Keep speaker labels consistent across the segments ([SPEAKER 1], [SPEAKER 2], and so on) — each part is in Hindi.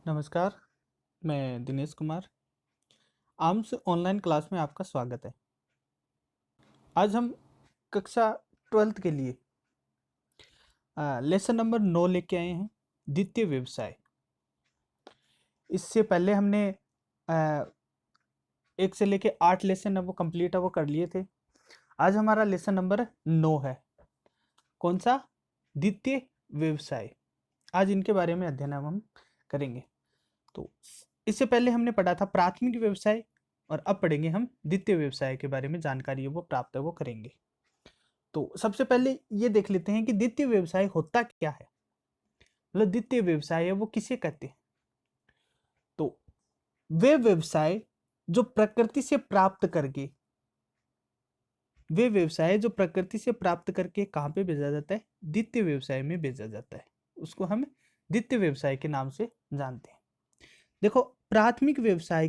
[SPEAKER 1] नमस्कार, मैं Dinesh Kumar. Arms online class में आपका स्वागत है। आज हम कक्षा 12th के लिए लेसन नंबर 9 लेके आए हैं, द्वितीय व्यवसाय। इससे पहले हमने 1 से लेके 8 लेसन वो कंप्लीट है वो कर लिए थे। आज हमारा लेसन नंबर 9 है। कौन सा? द्वितीय व्यवसाय। आज इनके बारे में अध्ययन हम करेंगे। तो इससे पहले हमने पढ़ा था प्राथमिक व्यवसाय और अब पढ़ेंगे हम द्वितीय व्यवसाय के बारे में। जानकारी वो प्राप्त है वो करेंगे। तो सबसे पहले ये देख लेते हैं कि द्वितीय व्यवसाय होता क्या है। मतलब द्वितीय व्यवसाय है वो किसे कहते हैं? तो वे व्यवसाय जो प्रकृति से प्राप्त करके कहाँ पे भेजा जाता है? द्वितीय व्यवसाय में भेजा जाता है। उसको हम द्वितीय व्यवसाय के नाम से जानते हैं। देखो, प्राथमिक व्यवसाय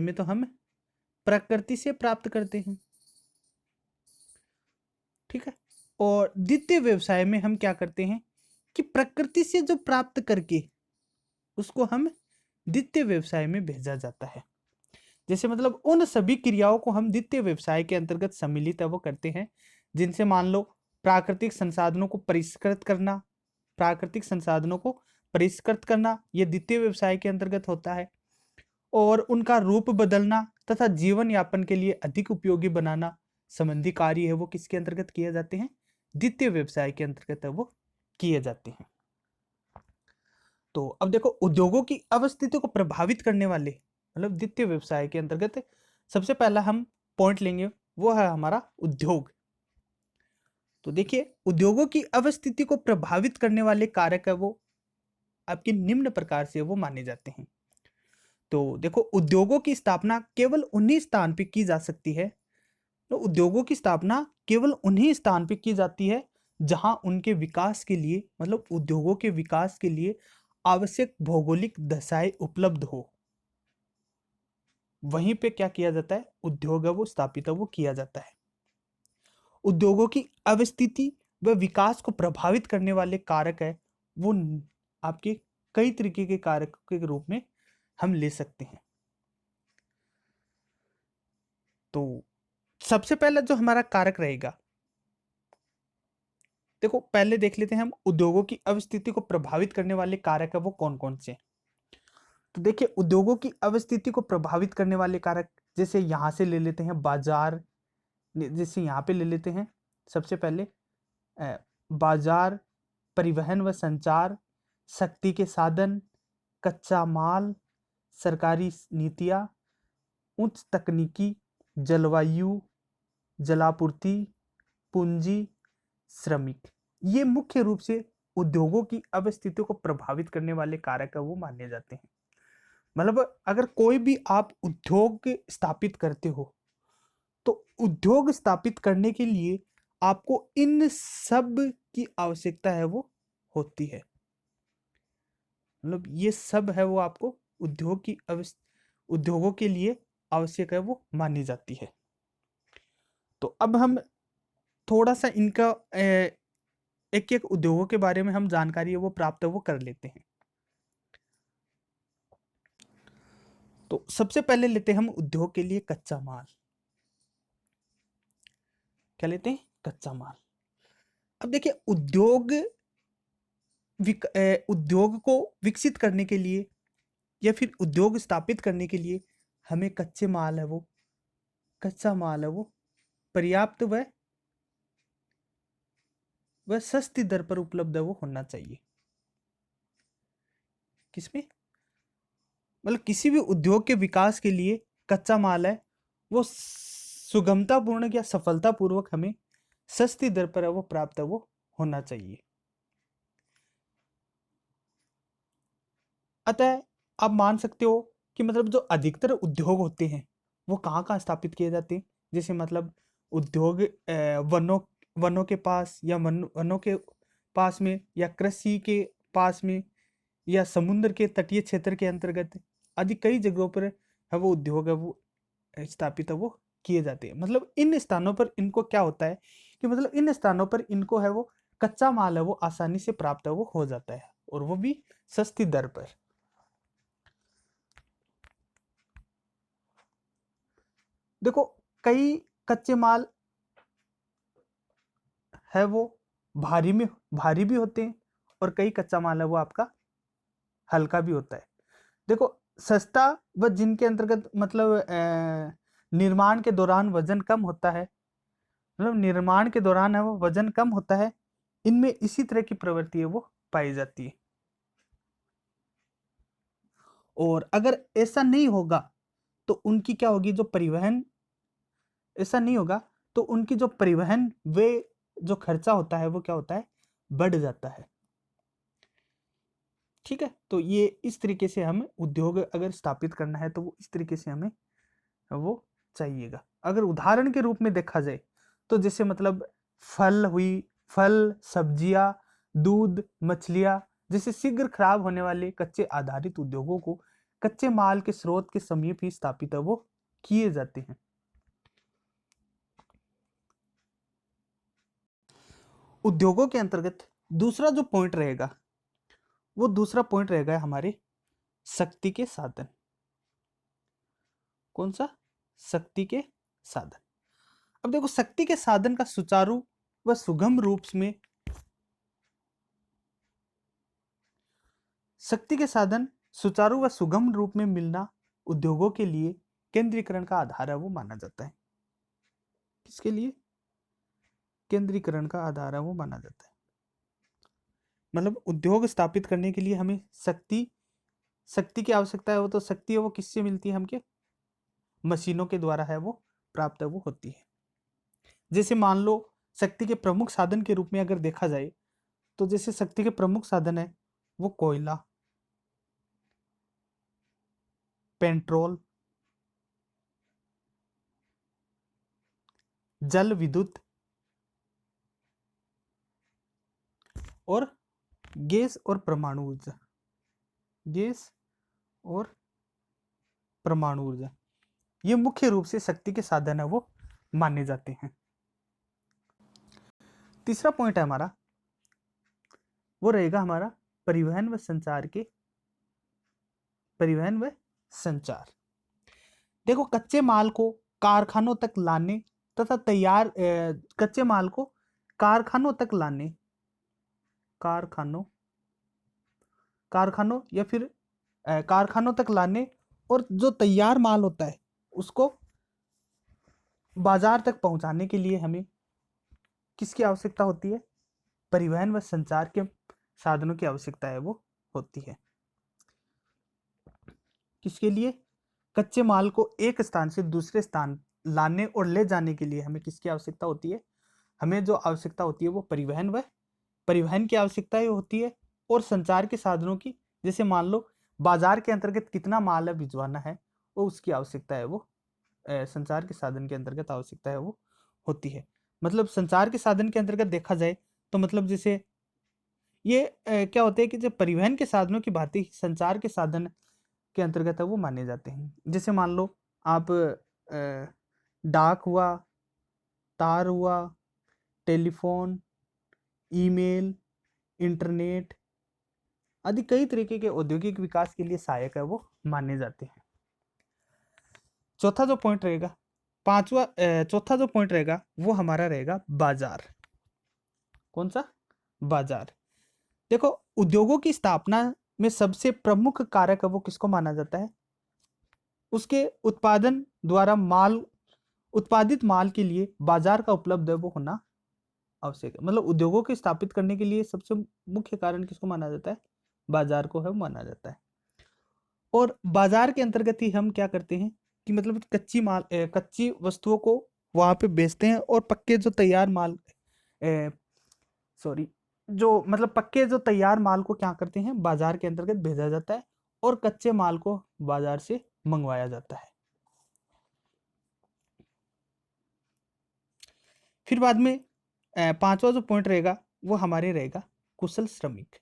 [SPEAKER 1] में तो हम प्रकृति से प्राप्त करते हैं, ठीक है। और द्वितीय व्यवसाय में हम क्या करते हैं कि प्रकृति से जो प्राप्त करके उसको हम द्वितीय व्यवसाय में भेजा जाता है। जैसे मतलब उन सभी क्रियाओं को हम द्वितीय व्यवसाय के अंतर्गत सम्मिलित है वो करते हैं, जिनसे मान लो प्राकृतिक संसाधनों को परिष्कृत करना ये द्वितीय व्यवसाय के अंतर्गत होता है। और उनका रूप बदलना तथा जीवन यापन के लिए अधिक उपयोगी बनाना संबंधी कार्य है वो किसके अंतर्गत किए जाते हैं? द्वितीय व्यवसाय के अंतर्गत है वो किए जाते हैं। तो अब देखो, उद्योगों की अवस्थिति को प्रभावित करने वाले मतलब द्वितीय व्यवसाय के अंतर्गत सबसे पहला हम पॉइंट लेंगे, वो है हमारा उद्योग। तो देखिए, उद्योगों की अवस्थिति को प्रभावित करने वाले कारक है वो आपके निम्न प्रकार से वो माने जाते हैं। तो देखो, उद्योगों की स्थापना केवल उन्हीं स्थान पे की जा सकती है। तो उद्योगों की स्थापना केवल उन्हीं स्थान पे की जाती है जहां उनके विकास के लिए मतलब उद्योगों के विकास के लिए आवश्यक भौगोलिक दशाएं उपलब्ध हो। वहीं पे क्या किया जाता है? उद्योग है वो स्थापित है वो किया जाता है। उद्योगों की अवस्थिति व विकास को प्रभावित करने वाले कारक है वो आपके कई तरीके के कारक के रूप में हम ले सकते हैं। तो सबसे पहला जो हमारा कारक रहेगा, देखो पहले देख लेते हैं हम उद्योगों की अवस्थिति को प्रभावित करने वाले कारक है वो कौन कौन से हैं। तो देखिए, उद्योगों की अवस्थिति को प्रभावित करने वाले कारक जैसे यहां से ले लेते हैं बाजार, जैसे यहाँ पे ले लेते हैं सबसे पहले बाजार, परिवहन व संचार, शक्ति के साधन, कच्चा माल, सरकारी नीतियाँ, उच्च तकनीकी, जलवायु, जलापूर्ति, पूंजी, श्रमिक। ये मुख्य रूप से उद्योगों की अवस्थिति को प्रभावित करने वाले कारक है वो माने जाते हैं। मतलब अगर कोई भी आप उद्योग स्थापित करते हो तो उद्योग स्थापित करने के लिए आपको इन सब की आवश्यकता है वो होती है। मतलब ये सब है वो आपको उद्योगों के लिए आवश्यक है वो मानी जाती है। तो अब हम थोड़ा सा इनका एक एक उद्योगों के बारे में हम जानकारी है वो प्राप्त है वो कर लेते हैं। तो सबसे पहले लेते हैं हम उद्योग के लिए कच्चा माल। क्या लेते हैं? कच्चा माल। अब देखिए, उद्योग को विकसित करने के लिए या फिर उद्योग स्थापित करने के लिए हमें कच्चा माल है वो पर्याप्त व सस्ती दर पर उपलब्ध है वो होना चाहिए। किसमें? मतलब किसी भी उद्योग के विकास के लिए कच्चा माल है वो सुगमतापूर्ण या सफलतापूर्वक हमें सस्ती दर पर है वो प्राप्त है वो होना चाहिए। अतः आप मान सकते हो कि मतलब जो अधिकतर उद्योग होते हैं वो कहाँ स्थापित किए जाते हैं। जैसे मतलब उद्योग वनों वनों के पास या वनों के पास में या कृषि के पास में या समुद्र के तटीय क्षेत्र के अंतर्गत आदि कई जगहों पर है वो उद्योग है वो स्थापित है वो किए जाते हैं। मतलब इन स्थानों पर इनको क्या होता है कि मतलब इन स्थानों पर इनको है वो कच्चा माल है वो आसानी से प्राप्त है वो हो जाता है, और वो भी सस्ती दर पर। देखो कई कच्चे माल है वो भारी भी होते हैं, और कई कच्चा माल है वो आपका हल्का भी होता है। देखो सस्ता व जिनके अंतर्गत मतलब निर्माण के दौरान वजन कम होता है, मतलब निर्माण के दौरान है वो वजन कम होता है, इनमें इसी तरह की प्रवृत्ति है वो पाई जाती है। और अगर ऐसा नहीं होगा तो उनकी क्या होगी, जो परिवहन, ऐसा नहीं होगा तो उनकी जो परिवहन वे जो खर्चा होता है वो क्या होता है, बढ़ जाता है। ठीक है, तो ये इस तरीके से हमें उद्योग अगर स्थापित करना है तो वो इस तरीके से हमें वो चाहिएगा। अगर उदाहरण के रूप में देखा जाए तो जैसे मतलब फल सब्जियां, दूध, मछलियां जैसे शीघ्र खराब होने वाले कच्चे आधारित उद्योगों को कच्चे माल के स्रोत के समीप ही स्थापित है वो किए जाते हैं। उद्योगों के अंतर्गत दूसरा जो पॉइंट रहेगा, वो दूसरा पॉइंट रहेगा हमारे शक्ति के साधन। कौन सा? शक्ति के साधन। अब देखो शक्ति के साधन का सुचारू व सुगम रूप में, शक्ति के साधन सुचारू व सुगम रूप में मिलना उद्योगों के लिए केंद्रीकरण का आधार है वो माना जाता है। किसके लिए केंद्रीकरण का आधार है वो माना जाता है? मतलब उद्योग स्थापित करने के लिए हमें शक्ति की आवश्यकता है, वो तो शक्ति है वो किससे मिलती है, हमके मशीनों के द्वारा है वो प्राप्त है वो होती है। जैसे मान लो शक्ति के प्रमुख साधन के रूप में अगर देखा जाए तो जैसे शक्ति के प्रमुख साधन है वो कोयला, पेट्रोल, जल विद्युत और गैस और परमाणु ऊर्जा। गैस और परमाणु ऊर्जा, ये मुख्य रूप से शक्ति के साधन है वो माने जाते हैं। तीसरा पॉइंट है हमारा, वो रहेगा हमारा परिवहन व संचार। देखो कच्चे माल को कारखानों तक लाने तथा कच्चे माल को कारखानों तक लाने, कारखानों या फिर कारखानों तक लाने, और जो तैयार माल होता है उसको बाजार तक पहुंचाने के लिए हमें किसकी आवश्यकता होती है? परिवहन व संचार के साधनों की आवश्यकता है वो होती है। किसके लिए? कच्चे माल को एक स्थान से दूसरे स्थान लाने और ले जाने के लिए हमें किसकी आवश्यकता होती है? हमें जो आवश्यकता होती है वो परिवहन की आवश्यकता होती है, और संचार के साधनों की, जैसे मान लो बाजार के अंतर्गत कितना माल है भिजवाना है, वो उसकी आवश्यकता है वो संचार के साधन के अंतर्गत आवश्यकता है वो होती है। मतलब संचार के साधन के अंतर्गत देखा जाए तो मतलब जैसे ये क्या होते हैं कि जो परिवहन के साधनों की भांति संचार के साधन के अंतर्गत है वो माने जाते हैं। जैसे मान लो आप डाक हुआ, तार हुआ, टेलीफोन, ईमेल, इंटरनेट आदि कई तरीके के औद्योगिक विकास के लिए सहायक है वो माने जाते हैं। चौथा जो पॉइंट रहेगा, चौथा जो पॉइंट रहेगा वो हमारा रहेगा बाजार। कौन सा? बाजार। देखो उद्योगों की स्थापना में सबसे प्रमुख कारक है वो किसको माना जाता है? उसके उत्पादित माल के लिए बाजार का उपलब्ध है वो होना आवश्यक है। मतलब उद्योगों को स्थापित करने के लिए सबसे मुख्य कारण किसको माना जाता है? बाजार को है माना जाता है। और बाजार के अंतर्गत ही हम क्या करते हैं कि मतलब कच्ची वस्तुओं को वहां पे बेचते हैं, और पक्के जो तैयार माल सॉरी जो मतलब पक्के जो तैयार माल को क्या करते हैं, बाजार के अंतर्गत भेजा जाता है, और कच्चे माल को बाजार से मंगवाया जाता है। फिर बाद में पांचवा जो पॉइंट रहेगा वो हमारे रहेगा कुशल श्रमिक।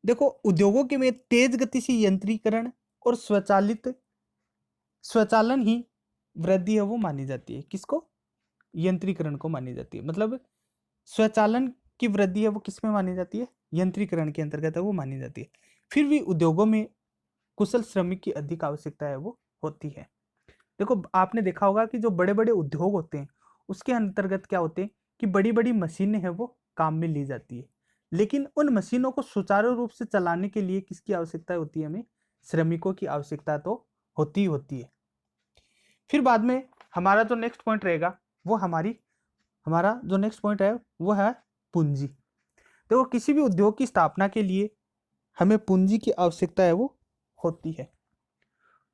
[SPEAKER 1] देखो उद्योगों के में तेज गति से यंत्रीकरण और स्वचालन ही वृद्धि है वो मानी जाती है। किसको? यंत्रीकरण को मानी जाती है। मतलब स्वचालन की वृद्धि है वो किस में मानी जाती है? यंत्रीकरण के अंतर्गत है वो मानी जाती है। फिर भी उद्योगों में कुशल श्रमिक की अधिक आवश्यकता है वो होती है। देखो आपने देखा होगा कि जो बड़े बड़े उद्योग होते हैं उसके अंतर्गत क्या होते हैं कि बड़ी बड़ी मशीनें हैं वो काम में ली जाती है, लेकिन उन मशीनों को सुचारू रूप से चलाने के लिए किसकी आवश्यकता होती है? हमें श्रमिकों की आवश्यकता तो होती है। फिर बाद में हमारा जो नेक्स्ट पॉइंट रहेगा वो हमारा जो नेक्स्ट पॉइंट है वो है पूंजी। देखो किसी भी उद्योग की स्थापना के लिए हमें पूंजी की आवश्यकता है वो होती है।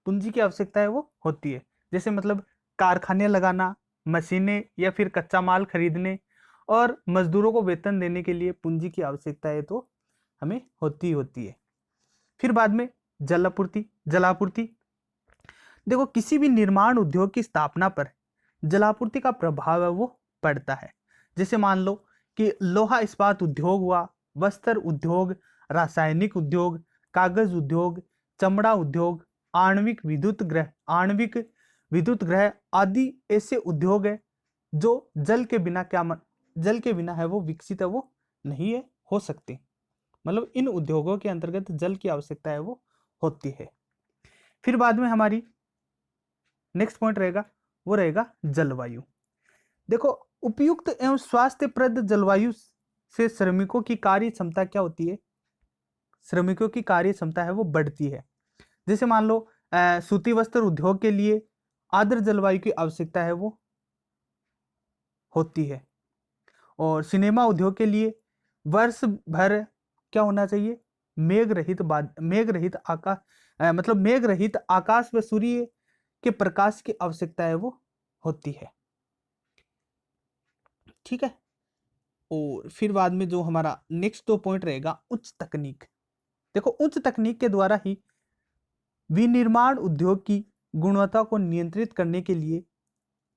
[SPEAKER 1] पूंजी की आवश्यकता है वो होती है, जैसे मतलब कारखाने लगाना, मशीनें या फिर कच्चा माल खरीदने और मजदूरों को वेतन देने के लिए पूंजी की आवश्यकता है तो हमें होती है। फिर बाद में जलापूर्ति। देखो किसी भी निर्माण उद्योग की स्थापना पर जलापूर्ति का प्रभाव है वो पड़ता है। जैसे मान लो कि लोहा इस्पात उद्योग हुआ, वस्त्र उद्योग, रासायनिक उद्योग, कागज उद्योग, चमड़ा उद्योग, आणविक विद्युत ग्रह आदि ऐसे उद्योग है जो जल के बिना है वो विकसित है वो नहीं है हो सकते। मतलब इन उद्योगों के अंतर्गत जल की आवश्यकता है वो होती है। फिर बाद में हमारी नेक्स्ट पॉइंट रहेगा वो रहेगा जलवायु। देखो उपयुक्त एवं स्वास्थ्यप्रद जलवायु से श्रमिकों की कार्य क्षमता क्या होती है? श्रमिकों की कार्य क्षमता है वो बढ़ती है। जैसे मान लो सूती वस्त्र उद्योग के लिए आर्द्र जलवायु की आवश्यकता है वो होती है, और सिनेमा उद्योग के लिए वर्ष भर क्या होना चाहिए? मेघ रहित आकाश व सूर्य के प्रकाश की आवश्यकता है वो होती है। ठीक है। और फिर बाद में जो हमारा नेक्स्ट दो पॉइंट रहेगा उच्च तकनीक। देखो उच्च तकनीक के द्वारा ही विनिर्माण उद्योग की गुणवत्ता को नियंत्रित करने के लिए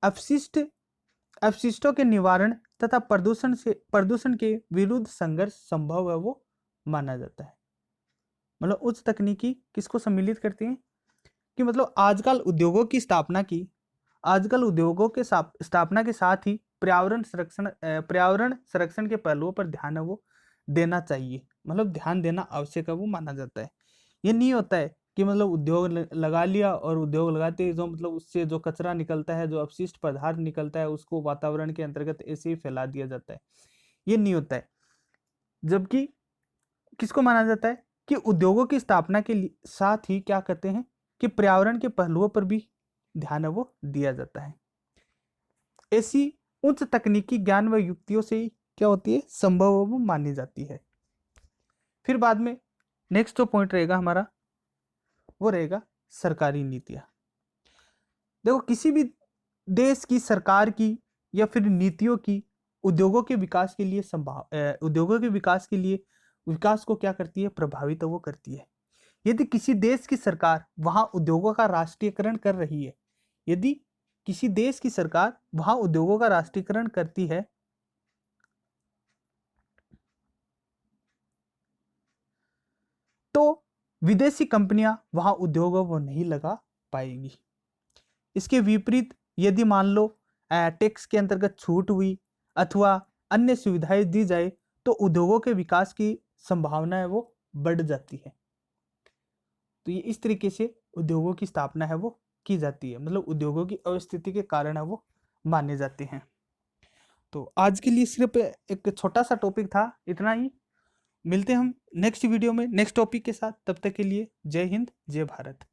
[SPEAKER 1] अपशिष्टों के निवारण तथा प्रदूषण के विरुद्ध संघर्ष संभव है वो माना जाता है। मतलब उच्च तकनीकी किसको सम्मिलित करती है कि मतलब आजकल उद्योगों के स्थापना के साथ ही पर्यावरण संरक्षण के पहलुओं पर ध्यान है वो देना चाहिए। मतलब ध्यान देना आवश्यक है वो माना जाता है। ये नहीं होता है कि मतलब उद्योग लगा लिया और उद्योग लगाते ही जो मतलब उससे जो कचरा निकलता है, जो अपशिष्ट पदार्थ निकलता है, उसको वातावरण के अंतर्गत ऐसे ही फैला दिया जाता है। ये नहीं होता है। जबकि किसको माना जाता है कि उद्योगों की स्थापना के साथ ही क्या करते हैं कि पर्यावरण के पहलुओं पर भी ध्यान है वो दिया जाता है। ऐसी उच्च तकनीकी ज्ञान व युक्तियों से ही क्या होती है? संभव वो मानी जाती है। फिर बाद में नेक्स्ट जो पॉइंट रहेगा हमारा वो रहेगा सरकारी नीतियां। देखो किसी भी देश की सरकार की या फिर नीतियों की उद्योगों के विकास के लिए विकास को क्या करती है? प्रभावित वो करती है। यदि किसी देश की सरकार वहां उद्योगों का राष्ट्रीयकरण कर रही है, यदि किसी देश की सरकार वहां उद्योगों का राष्ट्रीयकरण करती है तो विदेशी कंपनियां वहां उद्योगों को नहीं लगा पाएगी। इसके विपरीत यदि मान लो टैक्स के अंतर्गत छूट हुई अथवा अन्य सुविधाएं दी जाए तो उद्योगों के विकास की संभावना है वो बढ़ जाती है। तो ये इस तरीके से उद्योगों की स्थापना है वो की जाती है। मतलब उद्योगों की अवस्थिति के कारण है वो माने जाते हैं। तो आज के लिए सिर्फ एक छोटा सा टॉपिक था, इतना ही। मिलते हैं हम नेक्स्ट वीडियो में नेक्स्ट टॉपिक के साथ। तब तक के लिए जय हिंद, जय भारत।